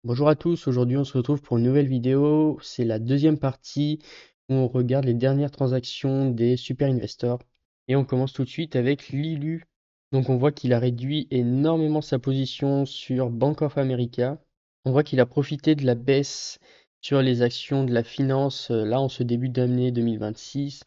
Bonjour à tous, aujourd'hui on se retrouve pour une nouvelle vidéo. C'est la deuxième partie où on regarde les dernières transactions des super investors. Et on commence tout de suite avec Lilu. Donc on voit qu'il a réduit énormément sa position sur Bank of America. On voit qu'il a profité de la baisse sur les actions de la finance là en ce début d'année 2026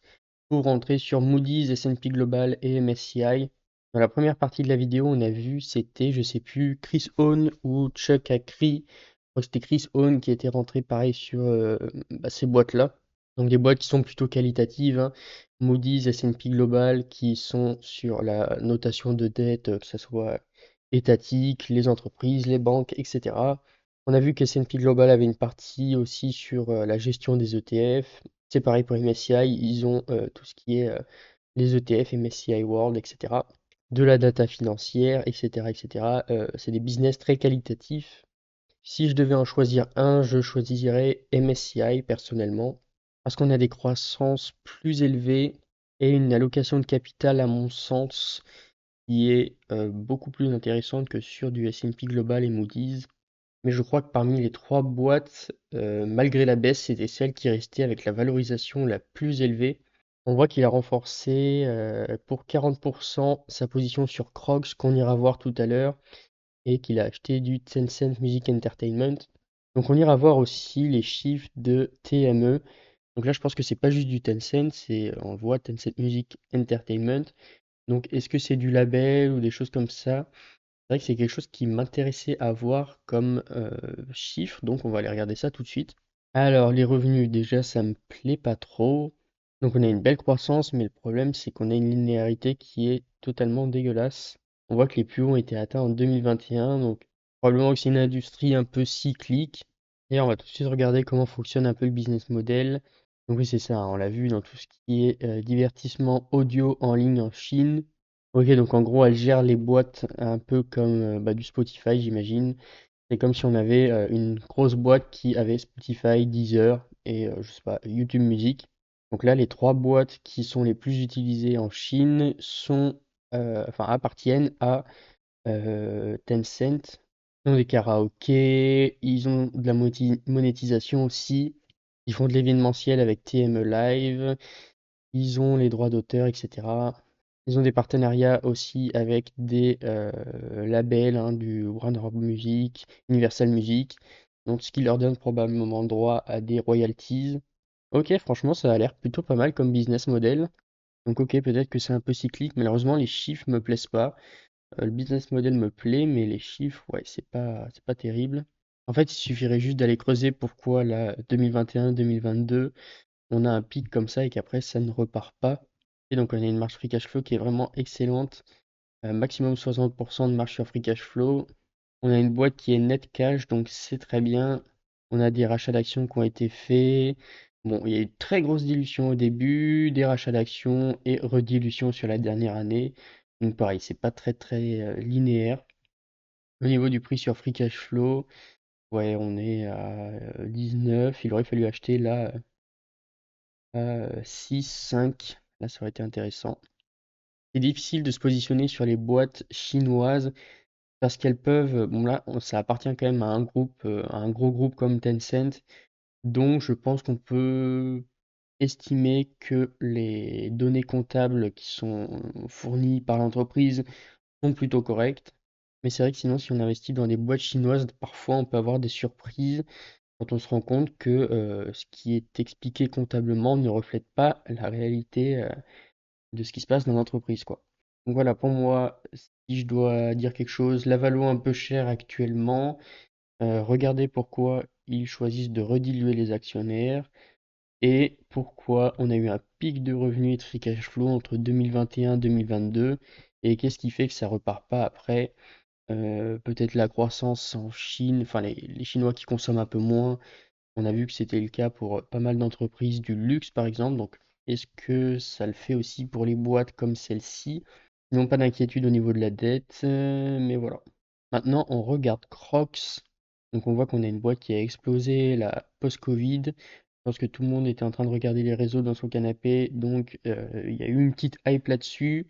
pour rentrer sur Moody's, S&P Global et MSCI. Dans la première partie de la vidéo, on a vu, c'était, je sais plus, Chris Hohn ou Chuck Akri. Je crois que c'était Chris Hohn qui était rentré pareil sur ces boîtes-là. Donc des boîtes qui sont plutôt qualitatives, hein. Moody's, S&P Global, qui sont sur la notation de dette, que ce soit étatique, les entreprises, les banques, etc. On a vu que S&P Global avait une partie aussi sur la gestion des ETF. C'est pareil pour MSCI, ils ont tout ce qui est les ETF, MSCI World, etc. De la data financière, etc., etc. C'est des business très qualitatifs. Si je devais en choisir un, je choisirais MSCI personnellement, parce qu'on a des croissances plus élevées et une allocation de capital, à mon sens, qui est beaucoup plus intéressante que sur du S&P Global et Moody's. Mais je crois que parmi les trois boîtes, malgré la baisse, c'était celle qui restait avec la valorisation la plus élevée. On voit qu'il a renforcé pour 40% sa position sur Crocs, qu'on ira voir tout à l'heure, et qu'il a acheté du Tencent Music Entertainment. Donc on ira voir aussi les chiffres de TME. Donc là, je pense que c'est pas juste du Tencent, on voit Tencent Music Entertainment. Donc est-ce que c'est du label ou des choses comme ça? C'est vrai que c'est quelque chose qui m'intéressait à voir comme chiffre, donc on va aller regarder ça tout de suite. Alors, les revenus, déjà, ça me plaît pas trop. Donc, on a une belle croissance, mais le problème, c'est qu'on a une linéarité qui est totalement dégueulasse. On voit que les plus hauts ont été atteints en 2021, donc probablement que c'est une industrie un peu cyclique. Et on va tout de suite regarder comment fonctionne un peu le business model. Donc oui, c'est ça, hein, on l'a vu dans tout ce qui est divertissement audio en ligne en Chine. Ok, donc en gros, elle gère les boîtes un peu comme du Spotify, j'imagine. C'est comme si on avait une grosse boîte qui avait Spotify, Deezer et je sais pas, YouTube Music. Donc là, les trois boîtes qui sont les plus utilisées en Chine appartiennent à Tencent. Ils ont des karaokés, ils ont de la monétisation aussi. Ils font de l'événementiel avec TME Live. Ils ont les droits d'auteur, etc. Ils ont des partenariats aussi avec des labels, hein, du Warner Music, Universal Music, donc ce qui leur donne probablement droit à des royalties. Ok, franchement, ça a l'air plutôt pas mal comme business model. Donc ok, peut-être que c'est un peu cyclique. Malheureusement, les chiffres me plaisent pas. Le business model me plaît, mais les chiffres, ouais, c'est pas terrible. En fait, il suffirait juste d'aller creuser pourquoi là, 2021-2022 on a un pic comme ça et qu'après ça ne repart pas. Et donc on a une marge free cash flow qui est vraiment excellente, maximum 60% de marge sur free cash flow. On a une boîte qui est net cash, donc c'est très bien. On a des rachats d'actions qui ont été faits. Bon, il y a eu une très grosse dilution au début, des rachats d'actions et redilution sur la dernière année. Donc pareil, c'est pas très très linéaire. Au niveau du prix sur free cash flow, ouais, on est à 19. Il aurait fallu acheter là 6, 5, là ça aurait été intéressant. C'est difficile de se positionner sur les boîtes chinoises parce qu'elles peuvent, bon là ça appartient quand même à un groupe, à un gros groupe comme Tencent, donc je pense qu'on peut estimer que les données comptables qui sont fournies par l'entreprise sont plutôt correctes. Mais c'est vrai que sinon si on investit dans des boîtes chinoises, parfois on peut avoir des surprises quand on se rend compte que ce qui est expliqué comptablement ne reflète pas la réalité de ce qui se passe dans l'entreprise, quoi. Donc voilà, pour moi, si je dois dire quelque chose, la valo un peu chère actuellement, regardez pourquoi ils choisissent de rediluer les actionnaires et pourquoi on a eu un pic de revenus et de free cash flow entre 2021 et 2022 et qu'est-ce qui fait que ça repart pas après. Peut-être la croissance en Chine, enfin les Chinois qui consomment un peu moins. On a vu que c'était le cas pour pas mal d'entreprises du luxe, par exemple. Donc, est-ce que ça le fait aussi pour les boîtes comme celle-ci? Ils n'ont pas d'inquiétude au niveau de la dette, mais voilà. Maintenant, on regarde Crocs. Donc, on voit qu'on a une boîte qui a explosé la post-Covid. Je pense que tout le monde était en train de regarder les réseaux dans son canapé. Donc, il y a eu une petite hype là-dessus.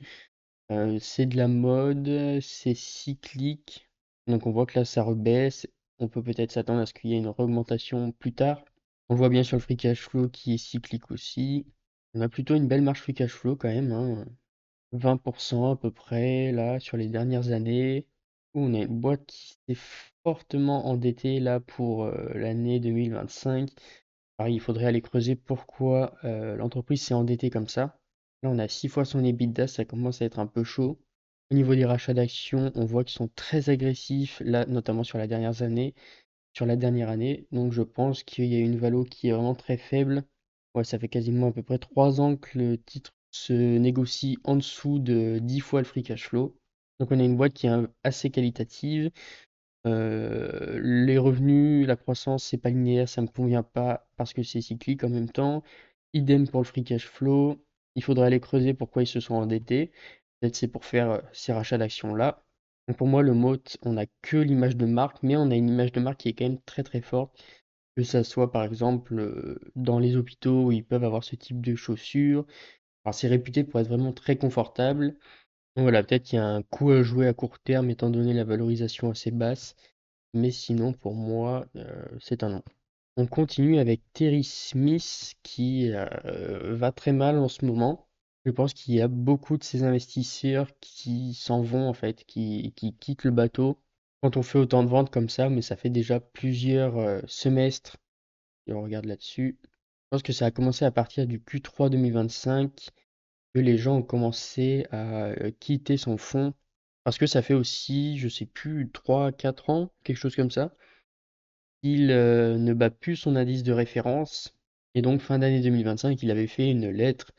C'est de la mode, c'est cyclique. Donc, on voit que là, ça rebaisse. on peut peut-être s'attendre à ce qu'il y ait une augmentation plus tard. On le voit bien sur le free cash flow qui est cyclique aussi. On a plutôt une belle marge free cash flow quand même, hein. 20% à peu près là sur les dernières années. On a une boîte qui s'est fortement endettée là pour l'année 2025. Pareil, il faudrait aller creuser pourquoi l'entreprise s'est endettée comme ça. Là, on a 6 fois son EBITDA, ça commence à être un peu chaud. Au niveau des rachats d'actions, on voit qu'ils sont très agressifs, là, notamment sur la dernière année, Donc, je pense qu'il y a une valo qui est vraiment très faible. Ouais, ça fait quasiment à peu près 3 ans que le titre se négocie en dessous de 10 fois le free cash flow. Donc, on a une boîte qui est assez qualitative. Les revenus, la croissance, c'est pas linéaire, ça me convient pas parce que c'est cyclique en même temps. Idem pour le free cash flow. Il faudrait aller creuser pourquoi ils se sont endettés. Peut-être c'est pour faire ces rachats d'actions-là. Donc pour moi, le mot, on n'a que l'image de marque, mais on a une image de marque qui est quand même très très forte. Que ça soit par exemple dans les hôpitaux où ils peuvent avoir ce type de chaussures. Alors c'est réputé pour être vraiment très confortable. Donc voilà, peut-être qu'il y a un coup à jouer à court terme étant donné la valorisation assez basse. Mais sinon, pour moi, c'est un non. On continue avec Terry Smith qui va très mal en ce moment. Je pense qu'il y a beaucoup de ces investisseurs qui s'en vont en fait, qui quittent le bateau quand on fait autant de ventes comme ça, mais ça fait déjà plusieurs semestres, et on regarde là-dessus. Je pense que ça a commencé à partir du Q3 2025 que les gens ont commencé à quitter son fonds parce que ça fait aussi, je sais plus, 3 4 ans, quelque chose comme ça il ne bat plus son indice de référence. Et donc, fin d'année 2025, il avait fait une lettre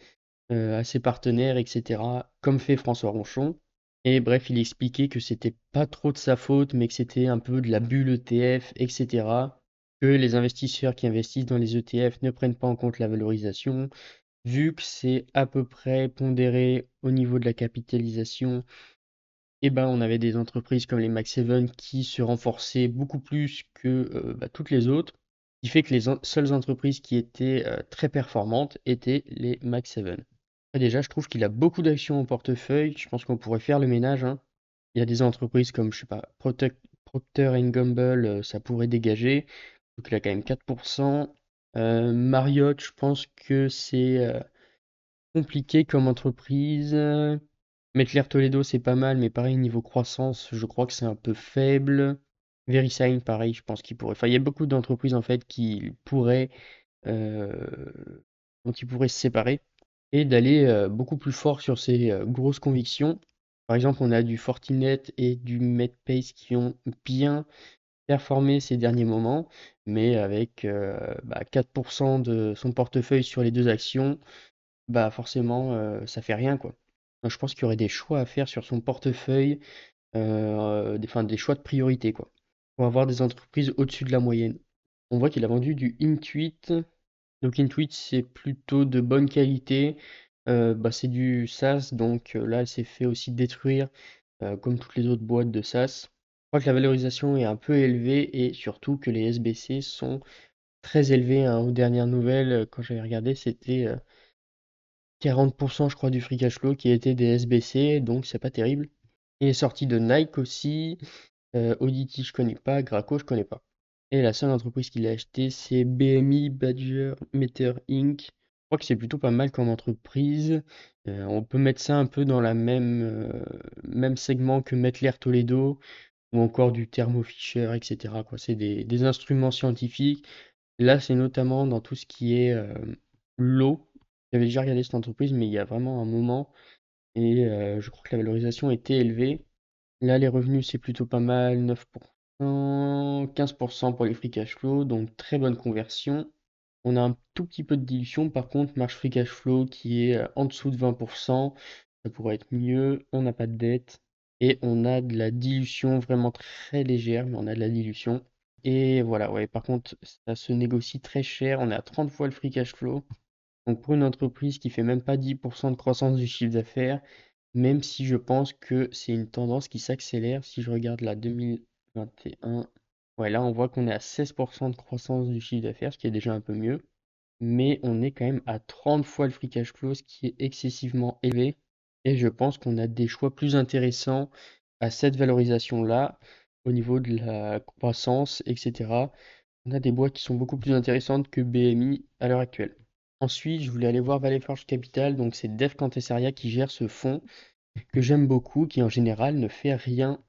à ses partenaires, etc., comme fait François Ronchon. Et bref, il expliquait que c'était pas trop de sa faute, mais que c'était un peu de la bulle ETF, etc. Que les investisseurs qui investissent dans les ETF ne prennent pas en compte la valorisation, vu que c'est à peu près pondéré au niveau de la capitalisation. Et ben, on avait des entreprises comme les Max 7 qui se renforçaient beaucoup plus que toutes les autres, ce qui fait que les seules entreprises qui étaient très performantes étaient les Max 7. Après, déjà, je trouve qu'il a beaucoup d'actions en portefeuille. Je pense qu'on pourrait faire le ménage, hein. Il y a des entreprises comme, je sais pas, Procter Gamble, ça pourrait dégager. Donc il a quand même 4%. Marriott, je pense que c'est compliqué comme entreprise. Metclair Toledo, c'est pas mal, mais pareil, niveau croissance, je crois que c'est un peu faible. VeriSign, pareil, je pense qu'il pourrait. Enfin, il y a beaucoup d'entreprises en fait qui pourraient, euh, dont ils pourraient se séparer et d'aller beaucoup plus fort sur ces grosses convictions. Par exemple, on a du Fortinet et du Medpace qui ont bien performé ces derniers moments, mais avec 4% de son portefeuille sur les deux actions, bah forcément, ça fait rien, quoi. Donc, je pense qu'il y aurait des choix à faire sur son portefeuille, des choix de priorité, quoi, pour avoir des entreprises au-dessus de la moyenne. On voit qu'il a vendu du Intuit. Donc Intuit, c'est plutôt de bonne qualité. C'est du SaaS, donc là, elle s'est fait aussi détruire, comme toutes les autres boîtes de SaaS. Je crois que la valorisation est un peu élevée et surtout que les SBC sont très élevés, hein. Aux dernières nouvelles, quand j'avais regardé, c'était 40% je crois du free cash flow qui était des SBC, donc c'est pas terrible. Il est sorti de Nike aussi, Audity je connais pas, Graco je connais pas. Et la seule entreprise qu'il a acheté c'est BMI Badger Meter Inc. Je crois que c'est plutôt pas mal comme entreprise. On peut mettre ça un peu dans la même segment que Metler Toledo ou encore du Thermo Fisher, etc., quoi. C'est des instruments scientifiques. Là, c'est notamment dans tout ce qui est l'eau. J'avais déjà regardé cette entreprise, mais il y a vraiment un moment, et je crois que la valorisation était élevée. Là, les revenus, c'est plutôt pas mal, 9%, 15% pour les free cash flow, donc très bonne conversion. On a un tout petit peu de dilution, par contre, marge free cash flow qui est en dessous de 20%, ça pourrait être mieux. On n'a pas de dette, et on a de la dilution vraiment très légère, mais on a de la dilution. Et voilà, ouais, par contre, ça se négocie très cher, on est à 30 fois le free cash flow. Donc pour une entreprise qui fait même pas 10% de croissance du chiffre d'affaires, même si je pense que c'est une tendance qui s'accélère, si je regarde la 2021, ouais, là on voit qu'on est à 16% de croissance du chiffre d'affaires, ce qui est déjà un peu mieux, mais on est quand même à 30 fois le free cash flow, ce qui est excessivement élevé, et je pense qu'on a des choix plus intéressants à cette valorisation-là. au niveau de la croissance, etc. On a des boîtes qui sont beaucoup plus intéressantes que BMI à l'heure actuelle. Ensuite, je voulais aller voir Valley Forge Capital, donc c'est Dev Cantessaria qui gère ce fonds que j'aime beaucoup, qui en général ne fait rien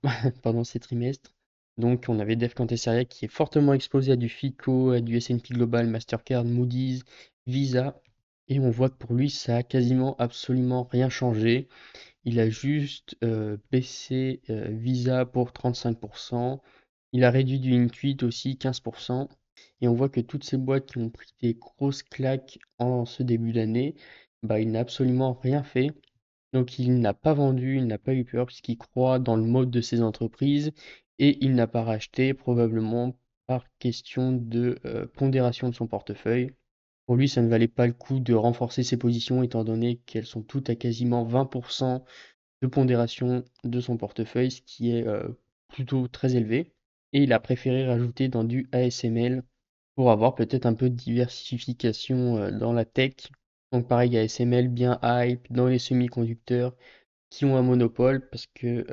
pendant ces trimestres. Donc on avait Dev Cantessaria qui est fortement exposé à du FICO, à du S&P Global, Mastercard, Moody's, Visa. Et on voit que pour lui, ça a quasiment absolument rien changé. Il a juste baissé Visa pour 35%. Il a réduit du Intuit aussi 15%. Et on voit que toutes ces boîtes qui ont pris des grosses claques en ce début d'année, bah, il n'a absolument rien fait. Donc il n'a pas vendu, il n'a pas eu peur puisqu'il croit dans le mode de ces entreprises et il n'a pas racheté probablement par question de pondération de son portefeuille. Pour lui, ça ne valait pas le coup de renforcer ses positions étant donné qu'elles sont toutes à quasiment 20% de pondération de son portefeuille, ce qui est plutôt très élevé. Et il a préféré rajouter dans du ASML pour avoir peut-être un peu de diversification dans la tech. Donc pareil, ASML bien hype dans les semi-conducteurs qui ont un monopole parce que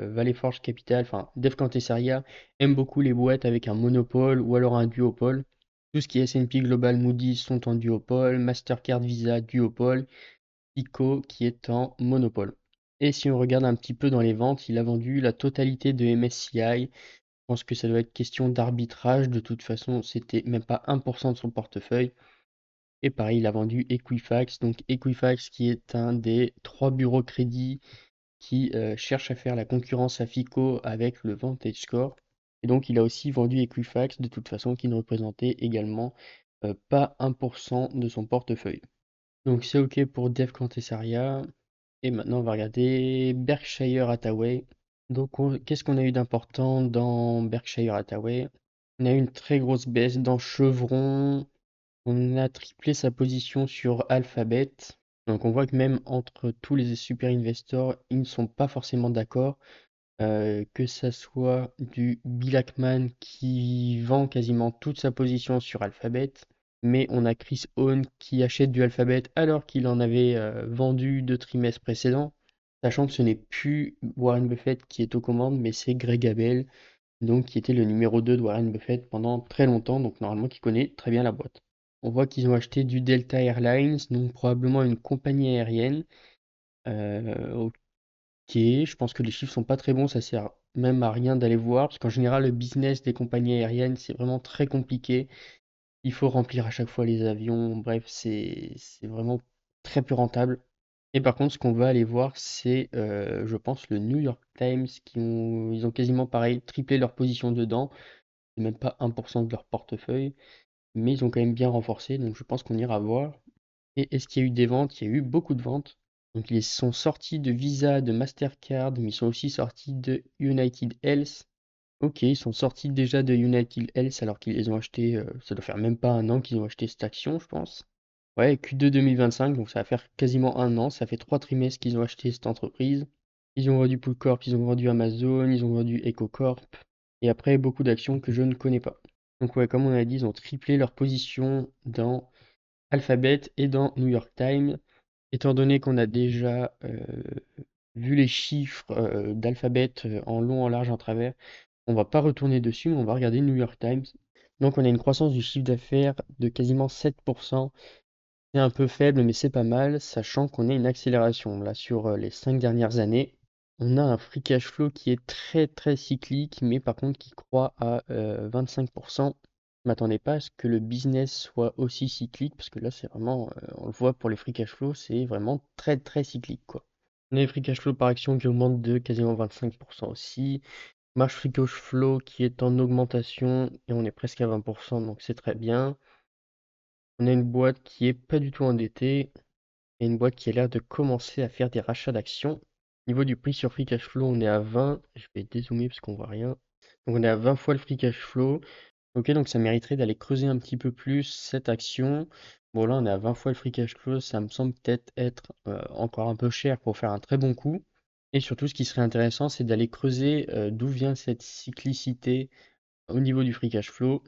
Valley Forge Capital, enfin Dev Cantessaria aime beaucoup les boîtes avec un monopole ou alors un duopole. Tout ce qui est S&P Global Moody's sont en duopole, Mastercard Visa duopole, ICO qui est en monopole. Et si on regarde un petit peu dans les ventes, il a vendu la totalité de MSCI. Je pense que ça doit être question d'arbitrage. De toute façon, c'était même pas 1% de son portefeuille. Et pareil, il a vendu Equifax. Donc Equifax qui est un des 3 bureaux crédits qui cherche à faire la concurrence à FICO avec le Vantage Score. Et donc il a aussi vendu Equifax de toute façon qui ne représentait également pas 1% de son portefeuille. Donc c'est OK pour Dev Cantessaria. Et maintenant, on va regarder Berkshire Hathaway. Donc, qu'est-ce qu'on a eu d'important dans Berkshire Hathaway? On a eu une très grosse baisse dans Chevron. On a triplé sa position sur Alphabet. Donc, on voit que même entre tous les super investors, ils ne sont pas forcément d'accord. Que ça soit du Bill Ackman qui vend quasiment toute sa position sur Alphabet, mais on a Chris Hohn qui achète du Alphabet alors qu'il en avait vendu 2 trimestres précédents, sachant que ce n'est plus Warren Buffett qui est aux commandes, mais c'est Greg Abel, donc qui était le numéro 2 de Warren Buffett pendant très longtemps, donc normalement qui connaît très bien la boîte. On voit qu'ils ont acheté du Delta Airlines, donc probablement une compagnie aérienne. Ok, je pense que les chiffres sont pas très bons, ça sert même à rien d'aller voir, parce qu'en général, le business des compagnies aériennes, c'est vraiment très compliqué. Il faut remplir à chaque fois les avions, bref, c'est vraiment très peu rentable. Et par contre, ce qu'on va aller voir, c'est, je pense, le New York Times, ils ont quasiment pareil, triplé leur position dedans. C'est même pas 1% de leur portefeuille, mais ils ont quand même bien renforcé, donc je pense qu'on ira voir. Et est-ce qu'il y a eu des ventes? Il y a eu beaucoup de ventes. Donc ils sont sortis de Visa, de Mastercard, mais ils sont aussi sortis de United Health. Ok, ils sont sortis déjà de United Health alors qu'ils les ont achetés, ça doit faire même pas un an qu'ils ont acheté cette action, je pense. Ouais, Q2 2025, donc ça va faire quasiment un an, ça fait 3 trimestres qu'ils ont acheté cette entreprise. Ils ont vendu Poolcorp, ils ont vendu Amazon, ils ont vendu EcoCorp, et après beaucoup d'actions que je ne connais pas. Donc ouais, comme on a dit, ils ont triplé leur position dans Alphabet et dans New York Times. Étant donné qu'on a déjà vu les chiffres d'Alphabet en long, en large, en travers, on va pas retourner dessus, mais on va regarder New York Times. Donc on a une croissance du chiffre d'affaires de quasiment 7%. C'est un peu faible, mais c'est pas mal, sachant qu'on a une accélération. Là, sur les 5 dernières années, on a un free cash flow qui est très très cyclique, mais par contre qui croît à 25%. Je m'attendais pas à ce que le business soit aussi cyclique, parce que là, c'est vraiment, on le voit pour les free cash flow, c'est vraiment très très cyclique, quoi. On a les free cash flow par action qui augmentent de quasiment 25% aussi. Marge free cash flow qui est en augmentation, et on est presque à 20%, donc c'est très bien. On a une boîte qui est pas du tout endettée, et une boîte qui a l'air de commencer à faire des rachats d'actions. Au niveau du prix sur free cash flow, on est à 20. Je vais dézoomer parce qu'on voit rien. Donc on est à 20 fois le free cash flow. Ok, donc ça mériterait d'aller creuser un petit peu plus cette action. Bon, là, on est à 20 fois le free cash flow. Ça me semble peut-être être encore un peu cher pour faire un très bon coup. Et surtout, ce qui serait intéressant, c'est d'aller creuser d'où vient cette cyclicité au niveau du free cash flow.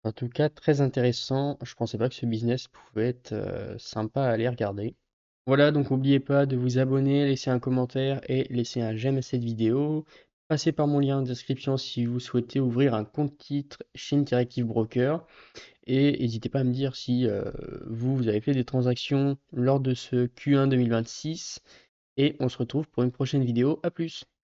En tout cas, très intéressant. Je pensais pas que ce business pouvait être sympa à aller regarder. Voilà, donc n'oubliez pas de vous abonner, laisser un commentaire et laisser un j'aime à cette vidéo. Passez par mon lien en description si vous souhaitez ouvrir un compte titre chez Interactive Broker. Et n'hésitez pas à me dire si vous avez fait des transactions lors de ce Q1 2026. Et on se retrouve pour une prochaine vidéo. À plus!